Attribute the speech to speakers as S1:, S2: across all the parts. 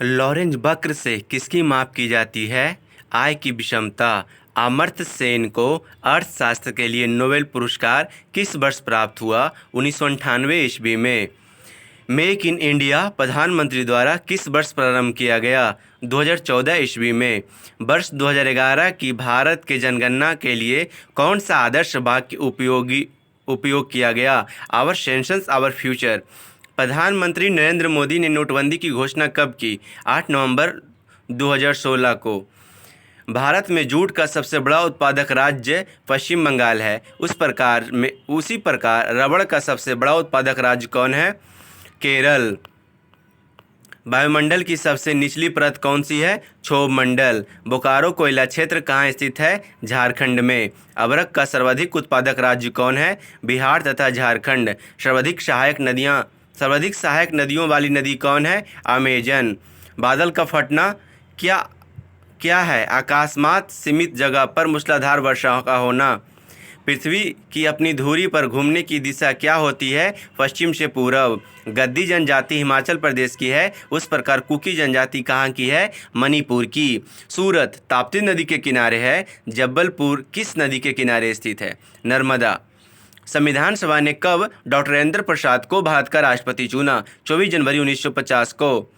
S1: Lorentz वक्र से किसकी माप की जाती है? आय की विषमता। अमर्त्य सेन को अर्थशास्त्र के लिए नोबेल पुरस्कार किस वर्ष प्राप्त हुआ? 1998 ईस्वी में। मेक इन इंडिया प्रधानमंत्री द्वारा किस वर्ष प्रारंभ किया गया? 2014 ईस्वी में। वर्ष 2011 की भारत के जनगणना के लिए कौन सा आदर्श वाक्य उपयोग किया गया? Our census our future. प्रधानमंत्री नरेंद्र मोदी ने नोटबंदी की घोषणा कब की? 8 नवंबर 2016 को। भारत में जूट का सबसे बड़ा उत्पादक राज्य पश्चिम बंगाल है। उसी प्रकार रबड़ का सबसे बड़ा उत्पादक राज्य कौन है? केरल। वायुमंडल की सबसे निचली परत कौन सी है? क्षोभ मंडल। बोकारो कोयला क्षेत्र कहाँ स्थित है? झारखंड में। अबरख का सर्वाधिक उत्पादक राज्य कौन है? बिहार तथा झारखंड। सर्वाधिक सहायक नदियों वाली नदी कौन है? अमेजन। बादल का फटना क्या है? अकस्मात सीमित जगह पर मूसलाधार वर्षा का होना। पृथ्वी की अपनी धुरी पर घूमने की दिशा क्या होती है? पश्चिम से पूरब। गद्दी जनजाति हिमाचल प्रदेश की है, उस प्रकार कुकी जनजाति कहाँ की है? मणिपुर की। सूरत ताप्ती नदी के किनारे है। जबलपुर किस नदी के किनारे स्थित है? नर्मदा। संविधान सभा ने कब डॉक्टर राजेंद्र प्रसाद को भारत का राष्ट्रपति चुना? 24 जनवरी 1950 को।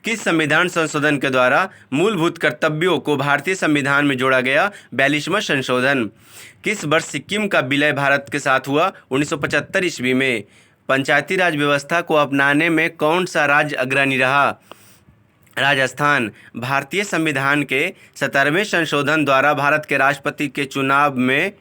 S1: किस संविधान संशोधन के द्वारा मूलभूत कर्तव्यों को भारतीय संविधान में जोड़ा गया? 42वां संशोधन। किस वर्ष सिक्किम का विलय भारत के साथ हुआ? 1975 ईस्वी में। पंचायती राज व्यवस्था को अपनाने में कौन सा राज्य अग्रणी रहा? राजस्थान। भारतीय संविधान के 17वें संशोधन द्वारा भारत के राष्ट्रपति के चुनाव में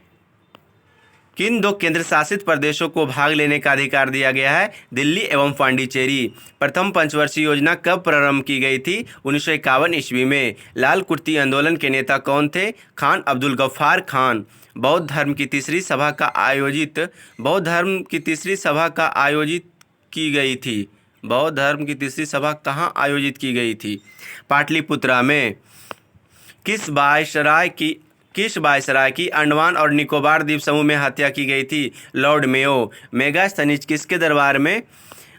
S1: किन दो केंद्र शासित प्रदेशों को भाग लेने का अधिकार दिया गया है? दिल्ली एवं पांडिचेरी। प्रथम पंचवर्षीय योजना कब प्रारंभ की गई थी? 1951 ईस्वी में। लाल कुर्ती आंदोलन के नेता कौन थे? खान अब्दुल गफ्फार खान। बौद्ध धर्म की तीसरी सभा की गई थी। बौद्ध धर्म की तीसरी सभा कहाँ आयोजित की गई थी? पाटलिपुत्रा में। किस वायसराय की अंडमान और निकोबार द्वीप समूह में हत्या की गई थी? Lord Mayo. मेगास्थनीज किसके दरबार में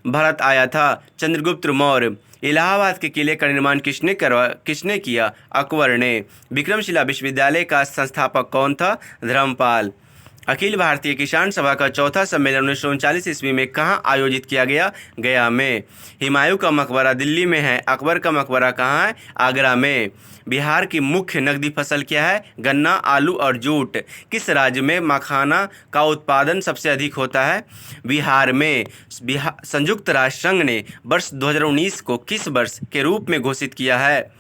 S1: भारत आया था? चंद्रगुप्त मौर्य। इलाहाबाद के किले का निर्माण किसने किया? अकबर ने। विक्रमशिला विश्वविद्यालय का संस्थापक कौन था? धर्मपाल। अखिल भारतीय किसान सभा का चौथा सम्मेलन 1939 ईस्वी में कहाँ आयोजित किया गया? गया में। हुमायूं का मकबरा दिल्ली में है। अकबर का मकबरा कहाँ है? आगरा में। बिहार की मुख्य नकदी फसल क्या है? गन्ना, आलू और जूट। किस राज्य में मखाना का उत्पादन सबसे अधिक होता है? बिहार में। संयुक्त राष्ट्र संघ ने वर्ष 2019 को किस वर्ष के रूप में घोषित किया है?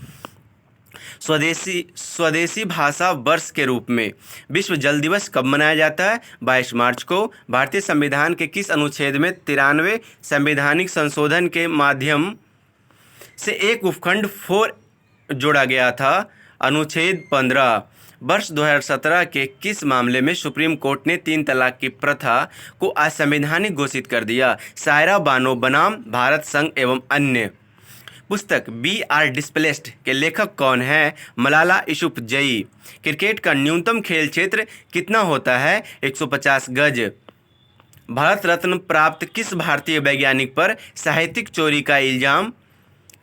S1: स्वदेशी भाषा वर्ष के रूप में। विश्व जल दिवस कब मनाया जाता है? 22 मार्च को। भारतीय संविधान के किस अनुच्छेद में 93वें संवैधानिक संशोधन के माध्यम से एक उपखंड 4 जोड़ा गया था? अनुच्छेद 15। वर्ष 2017 के किस मामले में सुप्रीम कोर्ट ने 3 तलाक की प्रथा को असंवैधानिक घोषित कर दिया? सायरा बानो बनाम भारत संघ एवं अन्य। पुस्तक वी आर डिस्प्लेस्ड के लेखक कौन हैं? मलाला यूसुफजई। क्रिकेट का न्यूनतम खेल क्षेत्र कितना होता है? 150 गज। भारत रत्न प्राप्त किस भारतीय वैज्ञानिक पर साहित्यिक चोरी का इल्जाम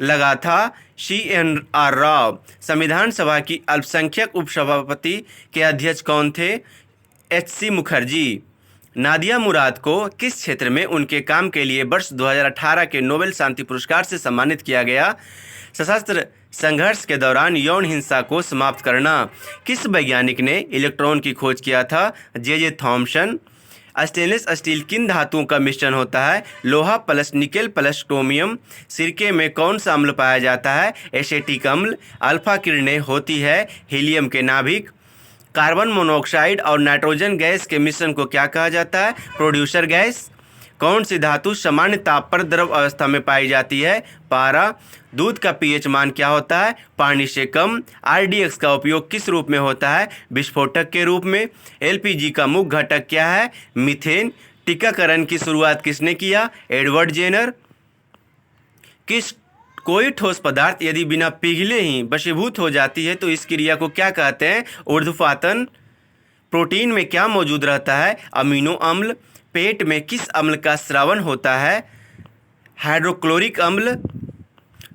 S1: लगा था? CNR राव। संविधान सभा की अल्पसंख्यक उपसभापति के अध्यक्ष कौन थे? HC मुखर्जी। नादिया मुराद को किस क्षेत्र में उनके काम के लिए वर्ष 2018 के नोबेल शांति पुरस्कार से सम्मानित किया गया? सशस्त्र संघर्ष के दौरान यौन हिंसा को समाप्त करना। किस वैज्ञानिक ने इलेक्ट्रॉन की खोज किया था? J.J. थॉमसन। स्टेनलेस स्टील किन धातुओं का मिश्रण होता है? लोहा प्लस निकेल प्लस क्रोमियम। सिरके में कौन सा अम्ल पाया जाता है? एसेटिक अम्ल। अल्फा किरणें होती है हीलियम के नाभिक। कार्बन मोनोऑक्साइड और नाइट्रोजन गैस के मिश्रण को क्या कहा जाता है? Producer gas. कौन सी धातु सामान्य ताप पर द्रव अवस्था में पाई जाती है? पारा। दूध का पीएच मान क्या होता है? पानी से कम। RDX का उपयोग किस रूप में होता है? विस्फोटक के रूप में। LPG का मुख्य घटक क्या है? मीथेन। टीकाकरण की शुरुआत किसने किया? Edward Jenner. कोई ठोस पदार्थ यदि बिना पिघले ही वशीभूत हो जाती है तो इस क्रिया को क्या कहते हैं? ऊर्ध्वपातन। प्रोटीन में क्या मौजूद रहता है? अमीनो अम्ल। पेट में किस अम्ल का स्रावन होता है? हाइड्रोक्लोरिक अम्ल।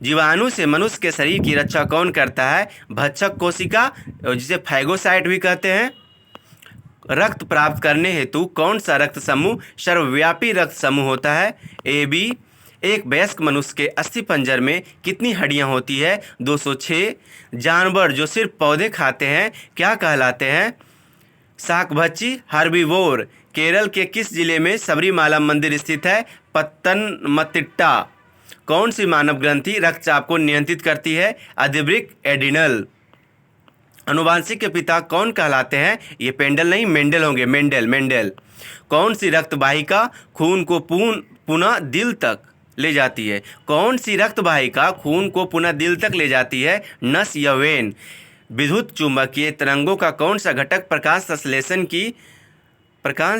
S1: जीवाणु से मनुष्य के शरीर की रक्षा कौन करता है? भक्षक कोशिका, जिसे फैगोसाइट भी कहते हैं। रक्त प्राप्त करने हेतु कौन सा रक्त समूह सर्वव्यापी रक्त समूह होता है? A B. एक वयस्क मनुष्य के अस्थिपंजर में कितनी हड्डियां होती है? 206। जानवर जो सिर्फ पौधे खाते हैं क्या कहलाते हैं? शाकभक्षी, हर्बीवोर। केरल के किस जिले में सबरीमाला मंदिर स्थित है? पत्तनमतिट्टा। कौन सी मानव ग्रंथि रक्तचाप को नियंत्रित करती है? अधिवृक्क, एडिनल। अनुवांशिक के पिता कौन कहलाते हैं? ये पेंडल नहीं, मेंडल होंगे, मेंडल। कौन सी रक्त वाहिका खून को पुनः दिल तक ले जाती है? कौन सी रक्त वाहिका खून को पुनः दिल तक ले जाती है? नस या वेन। विद्युत चुम्बकीय तरंगों का कौन सा घटक प्रकाश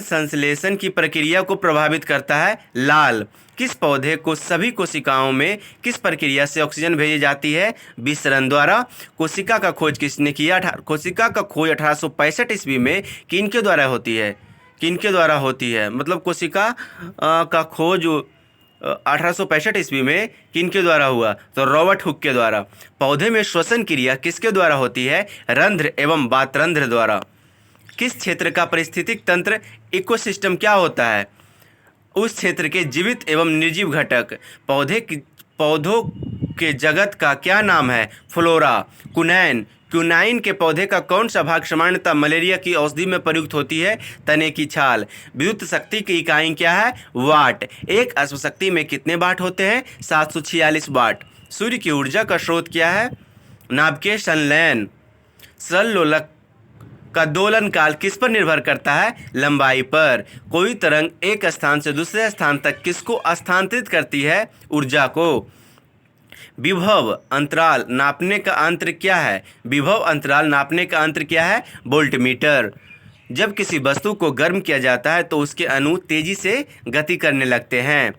S1: संश्लेषण की प्रक्रिया को प्रभावित करता है? लाल। किस पौधे को सभी कोशिकाओं में किस प्रक्रिया से ऑक्सीजन भेजी जाती है? विसरण द्वारा। कोशिका का खोज किसने किया? कोशिका का खोज 1865 ईस्वी में किनके द्वारा होती है? मतलब कोशिका का खोज 1865 ईस्वी में किनके द्वारा हुआ? तो रॉबर्ट हुक के द्वारा। पौधे में श्वसन क्रिया किसके द्वारा होती है? रंध्र एवं वातरंध्र द्वारा। किस क्षेत्र का पारिस्थितिक तंत्र इकोसिस्टम क्या होता है? उस क्षेत्र के जीवित एवं निर्जीव घटक। पौधों के जगत का क्या नाम है? फ्लोरा। क्यूनाइन के पौधे का कौन सा भाग सामान्यतः मलेरिया की औषधि में प्रयुक्त होती है? तने की छाल। विद्युत शक्ति की इकाई क्या है? वाट। एक अश्वशक्ति में कितने वाट होते हैं? 746 वाट। सूर्य की ऊर्जा का स्रोत क्या है? नाभिकीय संलयन। सरल लोलक का दोलन काल किस पर निर्भर करता है? लंबाई पर। कोई तरंग एक स्थान से दूसरे स्थान तक किसको स्थानांतरित करती है? ऊर्जा को। विभव अंतराल नापने का अंतर क्या है? वोल्टमीटर। जब किसी वस्तु को गर्म किया जाता है तो उसके अणु तेजी से गति करने लगते हैं।